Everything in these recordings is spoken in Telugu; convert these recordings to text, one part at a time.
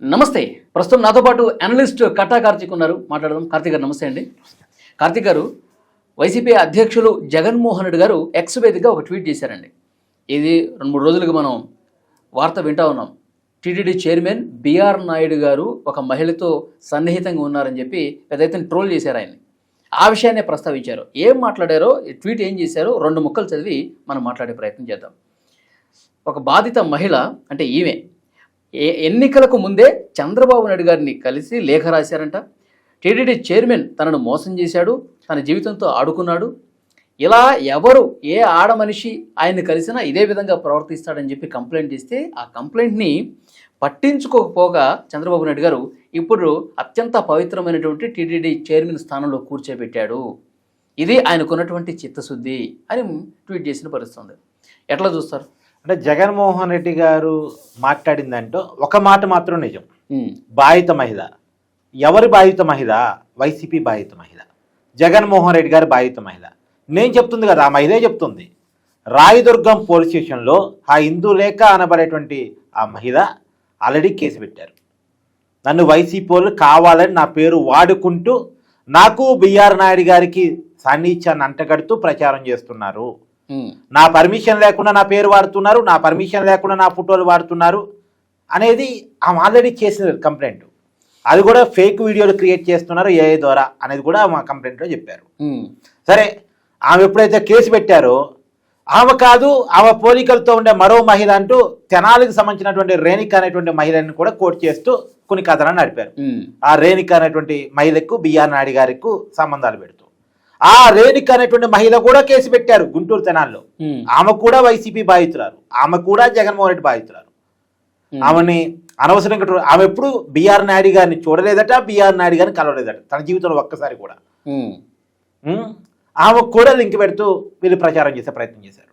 నమస్తే. ప్రస్తుతం నాతో పాటు అనలిస్ట్ కట్టా కార్తీక్ ఉన్నారు. మాట్లాడదాం. కార్తీక్ గారు నమస్తే అండి. కార్తీక్ గారు, వైసీపీ అధ్యక్షులు జగన్మోహన్ రెడ్డి గారు ఎక్స్ వేదికగా ఒక ట్వీట్ చేశారండి. ఇది 2-3 రోజులుగా మనం వార్త వింటా ఉన్నాం. టీటీడీ చైర్మన్ బిఆర్ నాయుడు గారు ఒక మహిళతో సన్నిహితంగా ఉన్నారని చెప్పి పెద్ద ఎత్తున ట్రోల్ చేశారు ఆయన్ని. ఆ విషయాన్నే ప్రస్తావించారు. ఏం మాట్లాడారో, ట్వీట్ ఏం చేశారో 2 ముక్కలు చదివి మనం మాట్లాడే ప్రయత్నం చేద్దాం. ఒక బాధిత మహిళ, అంటే ఈమె ఎన్నికలకు ముందే చంద్రబాబు నాయుడు గారిని కలిసి లేఖ రాశారంట. టీటీడీ చైర్మన్ తనను మోసం చేశాడు, తన జీవితంతో ఆడుకున్నాడు, ఇలా ఎవరు ఏ ఆడ మనిషి ఆయన్ని కలిసినా ఇదే విధంగా ప్రవర్తిస్తాడని చెప్పి కంప్లైంట్ చేస్తే ఆ కంప్లైంట్ని పట్టించుకోకపోగా చంద్రబాబు నాయుడు గారు ఇప్పుడు అత్యంత పవిత్రమైనటువంటి టీటీడీ చైర్మన్ స్థానంలో కూర్చోబెట్టాడు. ఇది ఆయనకున్నటువంటి చిత్తశుద్ధి అని ట్వీట్ చేసిన పరిస్థితుంది. ఎట్లా చూస్తారు? అంటే జగన్మోహన్ రెడ్డి గారు మాట్లాడిందంటూ ఒక మాట మాత్రం నిజం. బాధిత మహిళ. ఎవరి బాధిత మహిళ? వైసీపీ బాధిత మహిళ. జగన్మోహన్ రెడ్డి గారి బాధిత మహిళ. నేను చెప్తుంది కదా, ఆ మహిళే చెప్తుంది. రాయదుర్గం పోలీస్ స్టేషన్లో ఆ హిందూలేఖ అనబడేటువంటి ఆ మహిళ ఆల్రెడీ కేసు పెట్టారు. నన్ను వైసీపీ వాళ్ళు కావాలని నా పేరు వాడుకుంటూ నాకు బిఆర్ నాయుడు గారికి సాన్నిధ్యాన్ని అంటగడుతూ ప్రచారం చేస్తున్నారు. నా పర్మిషన్ లేకుండా నా పేరు వాడుతున్నారు, నా పర్మిషన్ లేకుండా నా ఫోటోలు వాడుతున్నారు అనేది ఆమె ఆల్రెడీ చేసిన కంప్లైంట్. అది కూడా ఫేక్ వీడియోలు క్రియేట్ చేస్తున్నారు ఏఐ ద్వారా అనేది కూడా మా కంప్లైంట్లో చెప్పారు. సరే, ఆమె ఎప్పుడైతే కేసు పెట్టారో ఆమె కాదు, ఆమె పోలికలతో ఉండే మరో మహిళ అంటూ తెనాలికి సంబంధించినటువంటి రేణిక అనేటువంటి మహిళని కూడా కోట్ చేస్తూ కొన్ని కథనాలు నడిపారు. ఆ రేణిక అనేటువంటి మహిళకు బిఆర్ నాయుడు గారికి సంబంధాలు పెడుతూ ఆ రేణిక అనేటువంటి మహిళ కూడా కేసు పెట్టారు గుంటూరు తెనాల్లో. ఆమె కూడా వైసీపీ బాధితురాలు, ఆమె కూడా జగన్మోహన్ రెడ్డి బాధితురాలు. ఆమెని అనవసరంగా ఆమె ఎప్పుడు బిఆర్ నాయుడు గారిని చూడలేదట, బిఆర్ నాయుడు గారిని కలవలేదట తన జీవితంలో ఒక్కసారి కూడా. ఆమెకు కూడా లింక్ పెడుతూ వీళ్ళు ప్రచారం చేసే ప్రయత్నం చేశారు.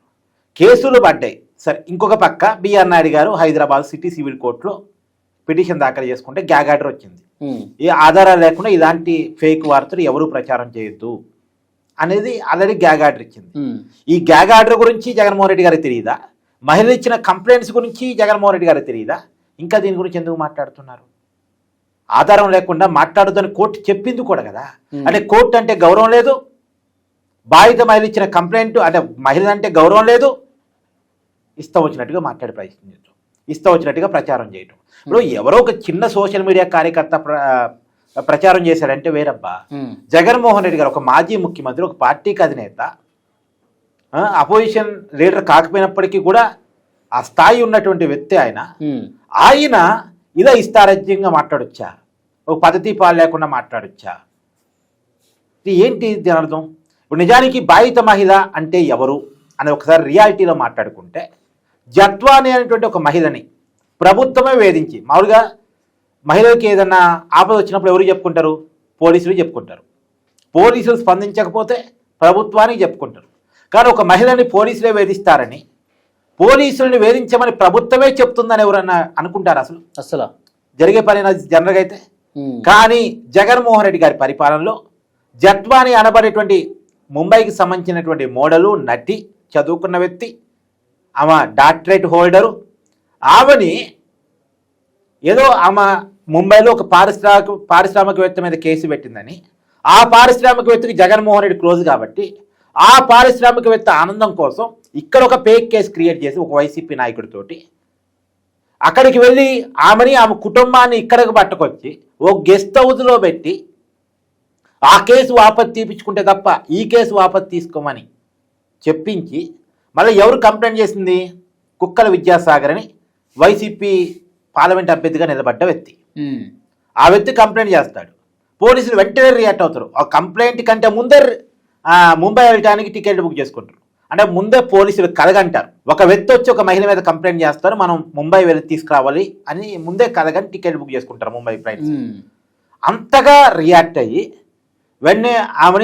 కేసులు పడ్డాయి. సరే, ఇంకొక పక్క బిఆర్ నాయుడు గారు హైదరాబాద్ సిటీ సివిల్ కోర్టులో పిటిషన్ దాఖలు చేసుకుంటే గ్యాగ్ ఆర్డర్ వచ్చింది. ఏ ఆధారాలు లేకుండా ఇలాంటి ఫేక్ వార్తలు ఎవరు ప్రచారం చేయొద్దు అనేది ఆల్రెడీ గ్యాగ్ ఆర్డర్ ఇచ్చింది. ఈ గ్యాగ్ ఆర్డర్ గురించి జగన్మోహన్ రెడ్డి గారికి తెలియదా? మహిళలు ఇచ్చిన కంప్లైంట్స్ గురించి జగన్మోహన్ రెడ్డి గారికి తెలియదా? ఇంకా దీని గురించి ఎందుకు మాట్లాడుతున్నారు? ఆధారం లేకుండా మాట్లాడొద్దని కోర్టు చెప్పింది కూడా కదా. అంటే కోర్టు అంటే గౌరవం లేదు, బాధిత మహిళ ఇచ్చిన కంప్లైంట్ అంటే మహిళ అంటే గౌరవం లేదు. ఇష్టం వచ్చినట్టుగా మాట్లాడే ప్రయత్నం చేయటం, ఇష్టం వచ్చినట్టుగా ప్రచారం చేయటం. ఇప్పుడు ఎవరో ఒక చిన్న సోషల్ మీడియా కార్యకర్త ప్రచారం చేశాడంటే వేరబ్బా. జగన్మోహన్ రెడ్డి గారు ఒక మాజీ ముఖ్యమంత్రి, ఒక పార్టీకి అధినేత, అపోజిషన్ లీడర్ కాకపోయినప్పటికీ కూడా ఆ స్థాయి ఉన్నటువంటి వ్యక్తి ఆయన ఇలా ఇష్టారాజ్యంగా మాట్లాడొచ్చా? ఒక పద్ధతి పాలు లేకుండా మాట్లాడొచ్చా? ఏంటి దీని అర్థం? ఇప్పుడు నిజానికి బాధిత మహిళ అంటే ఎవరు అని ఒకసారి రియాలిటీలో మాట్లాడుకుంటే, జత్వాని అనేటువంటి ఒక మహిళని ప్రభుత్వమే వేధించి, మామూలుగా మహిళలకి ఏదన్నా ఆపద వచ్చినప్పుడు ఎవరు చెప్పుకుంటారు? పోలీసులు చెప్పుకుంటారు. పోలీసులు స్పందించకపోతే ప్రభుత్వానికి చెప్పుకుంటారు. కానీ ఒక మహిళని పోలీసులే వేధిస్తారని, పోలీసులను వేధించమని ప్రభుత్వమే చెప్తుందని ఎవరన్నా అనుకుంటారు? అసలు జరిగే పని జనరల్గా అయితే. కానీ జగన్మోహన్ రెడ్డి గారి పరిపాలనలో జత్వాని అనబడేటువంటి ముంబైకి సంబంధించినటువంటి మోడలు, నటి, చదువుకున్న వ్యక్తి, ఆమె డాక్టరేట్ హోల్డరు, ఆమెని ఏదో ఆమె ముంబైలో ఒక పారిశ్రామికవేత్త మీద కేసు పెట్టిందని, ఆ పారిశ్రామికవేత్తకి జగన్మోహన్ రెడ్డి క్లోజ్ కాబట్టి ఆ పారిశ్రామికవేత్త ఆనందం కోసం ఇక్కడ ఒక ఫేక్ కేసు క్రియేట్ చేసి ఒక వైసీపీ నాయకుడితోటి అక్కడికి వెళ్ళి ఆమెని, ఆమె కుటుంబాన్ని ఇక్కడికి పట్టుకొచ్చి ఒక గెస్ట్ హౌస్లో పెట్టి ఆ కేసు వాపసు తీపించుకుంటే తప్ప ఈ కేసు వాపసు తీసుకోమని చెప్పించి, మళ్ళీ ఎవరు కంప్లైంట్ చేసింది? కుక్కల విద్యాసాగర్ అని వైసీపీ పార్లమెంట్ అభ్యర్థిగా నిలబడ్డ వ్యక్తి. ఆ వ్యక్తి కంప్లైంట్ చేస్తాడు, పోలీసులు వెంటనే రియాక్ట్ అవుతారు. ఆ కంప్లైంట్ కంటే ముందే ముంబై వెళ్ళడానికి టికెట్ బుక్ చేసుకుంటారు. అంటే ముందే పోలీసులు కలగంటారు. ఒక వ్యక్తి వచ్చి ఒక మహిళ మీద కంప్లైంట్ చేస్తారు, మనం ముంబై వెళ్ళి తీసుకురావాలి అని ముందే కలగని టికెట్ బుక్ చేసుకుంటారు ముంబై ఫ్లైట్స్. అంతగా రియాక్ట్ అయ్యి వెంటనే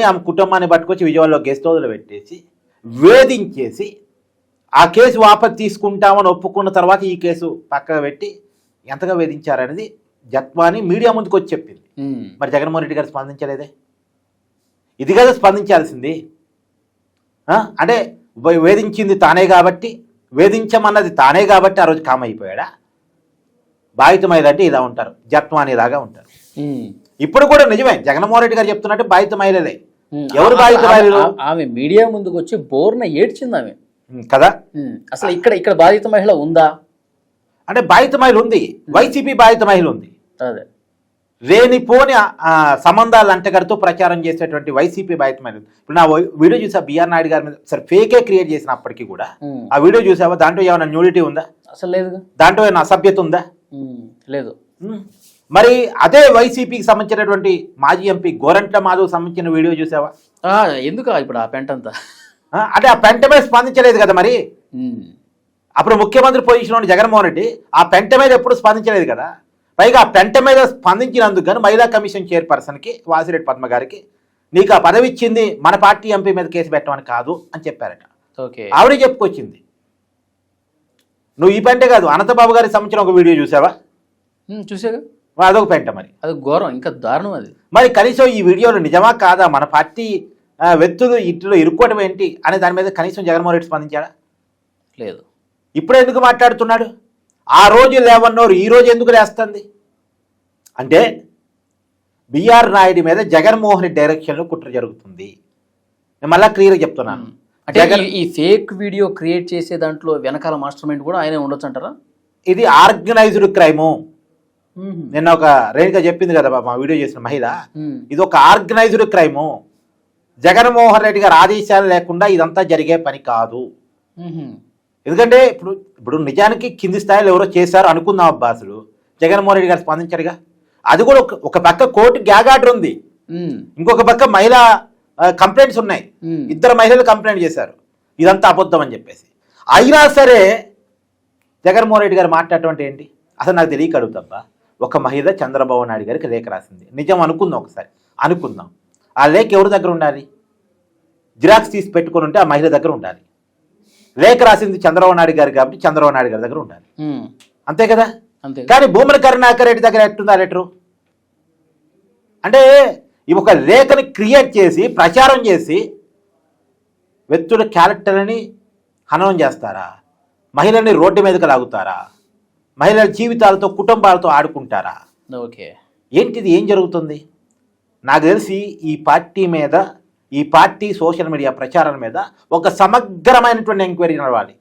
ఆమె కుటుంబాన్ని పట్టుకొచ్చి విజయవాడలో గెస్ట్ హౌస్లో పెట్టేసి వేధించేసి ఆ కేసు వాపసు తీసుకుంటామని ఒప్పుకున్న తర్వాత ఈ కేసు పక్కకు పెట్టి ఎంతగా వేధించారనేది జత్వాని మీడియా ముందుకు వచ్చి చెప్పింది. మరి జగన్మోహన్ రెడ్డి గారు స్పందించలేదే? ఇది కదా స్పందించాల్సింది. అంటే వేధించింది తానే కాబట్టి, వేధించమన్నది తానే కాబట్టి ఆ రోజు కామ్ అయిపోయాడా? బాధిత మహిళ అంటే ఇలా ఉంటారు, జత్వానీలాగా ఉంటారు. ఉమ్. ఇప్పుడు కూడా నిజమే, జగన్మోహన్ రెడ్డి గారు చెప్తున్నట్టు బాధిత మహిళలే. ఉమ్. ఎవరు బాధిత మహిళలు? ఆమె మీడియా ముందుకు వచ్చి బోర్న ఏడ్చింది ఆమె కదా. అసలు ఇక్కడ బాధిత మహిళ ఉందా అంటే బాధిత మహిళ ఉంది, వైసీపీ బాధిత మహిళ ఉంది. అదే లేనిపోని సంబంధాలు అంటగడుతూ ప్రచారం చేసేటువంటి వైసీపీ బాధిత మహిళ. ఇప్పుడు నా వీడియో చూసా బిఆర్ నాయుడు గారి మీద, సరే ఫేకే క్రియేట్ చేసినప్పటికీ కూడా ఆ వీడియో చూసావా? దాంట్లో ఏమైనా న్యూడిటీ ఉందా? అసలు లేదు. దాంట్లో ఏమైనా అసభ్యత ఉందా? లేదు. మరి అదే వైసీపీకి సంబంధించినటువంటి మాజీ ఎంపీ గోరంట్ల మాధవ్ సంబంధించిన వీడియో చూసావా? ఎందుకు ఇప్పుడు ఆ పెంట అంతా? అంటే ఆ పెంట మీద స్పందించలేదు కదా మరి. అప్పుడు ముఖ్యమంత్రి పొజిషన్ ఉన్న జగన్మోహన్ రెడ్డి ఆ పెంట మీద ఎప్పుడు స్పందించలేదు కదా. పైగా ఆ పెంట మీద స్పందించినందుకు కానీ మహిళా కమిషన్ చైర్పర్సన్కి వాసిరెడ్డి పద్మ గారికి నీకు ఆ పదవి ఇచ్చింది మన పార్టీ ఎంపీ మీద కేసు పెట్టమని కాదు అని చెప్పారట. ఆవిడే చెప్పుకొచ్చింది. నువ్వు ఈ పెంటే కాదు, అనంతబాబు గారికి సంబంధించిన ఒక వీడియో చూసావా? చూసాగా. అదొక పెంట. మరి అది ఘోరం, ఇంకా దారుణం అది. మరి కనీసం ఈ వీడియోలో నిజమా కాదా, మన పార్టీ వ్యక్తులు ఇంట్లో ఇరుక్కోవడం ఏంటి అనే దాని మీద కనీసం జగన్మోహన్ రెడ్డి స్పందించాడా? లేదు. ఇప్పుడు ఎందుకు మాట్లాడుతున్నాడు? ఆ రోజు లేవన్నోరు ఈ రోజు ఎందుకు లేస్తుంది అంటే బిఆర్ నాయుడు మీద జగన్మోహన్ రెడ్డి డైరెక్షన్లో కుట్ర జరుగుతుంది. నేను మళ్ళీ క్లియర్గా చెప్తున్నాను. అంటే ఈ ఫేక్ వీడియో క్రియేట్ చేసే దాంట్లో వెనకాల మాస్టర్ మైండ్ కూడా ఆయనే ఉండొచ్చు అంటారా? ఇది ఆర్గనైజ్డ్ క్రైము. నిన్న ఒక రేణుక చెప్పింది కదా మా వీడియో చేసిన మహిళ, ఇది ఒక ఆర్గనైజ్డ్ క్రైము. జగన్మోహన్ రెడ్డి గారి ఆదేశాలు లేకుండా ఇదంతా జరిగే పని కాదు. ఎందుకంటే ఇప్పుడు నిజానికి కింది స్థాయిలో ఎవరో చేశారు అనుకుందాం అబ్బా, అసలు జగన్మోహన్ రెడ్డి గారు స్పందించారుగా. అది కూడా ఒక పక్క కోర్టు గ్యాగ్ ఆర్డర్ ఉంది, ఇంకొక పక్క మహిళా కంప్లైంట్స్ ఉన్నాయి. 2 మహిళలు కంప్లైంట్ చేశారు ఇదంతా అబద్ధం అని చెప్పేసి. అయినా సరే జగన్మోహన్ రెడ్డి గారు మాట్లాడటం ఏంటి అసలు నాకు తెలియక అడుగుతాబ్బా. ఒక మహిళ చంద్రబాబు నాయుడు గారికి లేఖ రాసింది, నిజం అనుకుందాం, ఒకసారి అనుకుందాం. ఆ లేఖ ఎవరి దగ్గర ఉండాలి? జిరాక్స్ తీసి పెట్టుకుని ఉంటే ఆ మహిళ దగ్గర ఉండాలి. లేఖ రాసింది చంద్రబాబు నాయుడు గారు కాబట్టి చంద్రబాబు నాయుడు గారి దగ్గర ఉండాలి, అంతే కదా. కానీ భూమన కరుణాకర్ రెడ్డి దగ్గర ఎట్టుందా లెటరు? అంటే ఈ ఒక లేఖని క్రియేట్ చేసి ప్రచారం చేసి వ్యక్తుల క్యారెక్టర్ని హననం చేస్తారా? మహిళల్ని రోడ్డు మీదకి లాగుతారా? మహిళల జీవితాలతో కుటుంబాలతో ఆడుకుంటారా? ఏంటిది? ఏం జరుగుతుంది? నాకు తెలిసి ఈ పార్టీ మీద, ఈ పార్టీ సోషల్ మీడియా ప్రచారం మీద ఒక సమగ్రమైనటువంటి ఎంక్వైరీ నడవాలి.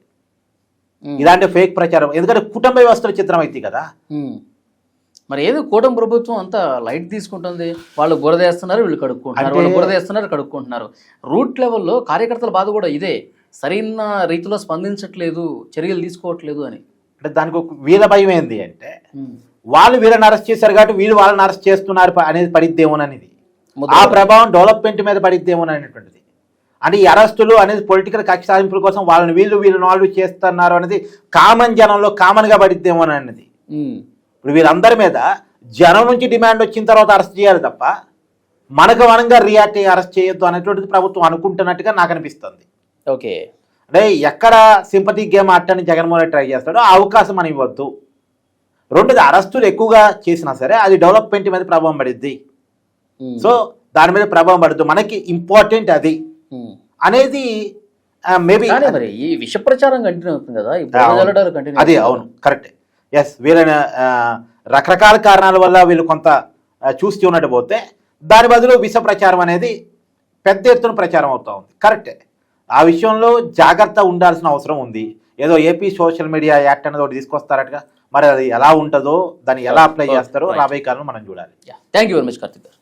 ఇలాంటి ఫేక్ ప్రచారం, ఎందుకంటే కుటుంబ వ్యవస్థల చిత్రం అయితే కదా. మరి ఏదో కూటమి ప్రభుత్వం అంతా లైట్ తీసుకుంటుంది. వాళ్ళు బురదేస్తున్నారు, వీళ్ళు కడుక్కుంటున్నారు, వాళ్ళు బురదేస్తున్నారు, కడుక్కుంటున్నారు. రూట్ లెవెల్లో కార్యకర్తల బాధ కూడా ఇదే, సరైన రీతిలో స్పందించట్లేదు, చర్యలు తీసుకోవట్లేదు అని. అంటే దానికి ఒక వీళ్ళ భయం ఏంది అంటే వాళ్ళు వీళ్ళని అరెస్ట్ చేశారు కాబట్టి వీళ్ళు వాళ్ళని అరెస్ట్ చేస్తున్నారు అనేది పడిద్దేమోననేది, ఆ ప్రభావం డెవలప్మెంట్ మీద పడిద్దేమోననేటువంటిది. అంటే ఈ అరెస్టులు అనేది పొలిటికల్ కక్ష సాధింపుల కోసం వాళ్ళని వీళ్ళని వాళ్ళు చేస్తున్నారు అనేది కామన్ జనంలో కామన్గా పడిద్దేమోననేది. ఇప్పుడు వీళ్ళందరి మీద జనం నుంచి డిమాండ్ వచ్చిన తర్వాత అరెస్ట్ చేయాలి తప్ప మనకు మనంగా రియాక్ట్ అయ్యి అరెస్ట్ చేయొద్దు అనేటువంటిది ప్రభుత్వం అనుకుంటున్నట్టుగా నాకు అనిపిస్తుంది. ఓకే, అంటే ఎక్కడ సింపతి గేమ్ ఆడటానికి జగన్మోహన్ రెడ్డి ట్రై చేస్తాడో ఆ అవకాశం మనం ఇవ్వద్దు. రెండోది, అరెస్టులు ఎక్కువగా చేసినా సరే అది డెవలప్మెంట్ మీద ప్రభావం పడిద్ది. సో దాని మీద ప్రభావం పడద్దు, మనకి ఇంపార్టెంట్ అది అనేది మేబీ. ఈ విష ప్రచారం కంటిన్యూ అవుతుంది కదా, అది అవును, కరెక్టే. ఎస్, వీళ్ళని రకరకాల కారణాల వల్ల వీళ్ళు కొంత చూస్తూ ఉన్నట్టు పోతే దాని బదులు విష ప్రచారం అనేది పెద్ద ఎత్తున ప్రచారం అవుతూ ఉంది. కరెక్టే, ఆ విషయంలో జాగ్రత్త ఉండాల్సిన అవసరం ఉంది. ఏదో ఏపీ సోషల్ మీడియా యాక్ట్ అనేది ఒకటి తీసుకొస్తారటగా, మరి అది ఎలా ఉంటుందో, దాన్ని ఎలా అప్లై చేస్తారో రాబోయే కాలంలో మనం చూడాలి. Thank you very much Karthik గారు.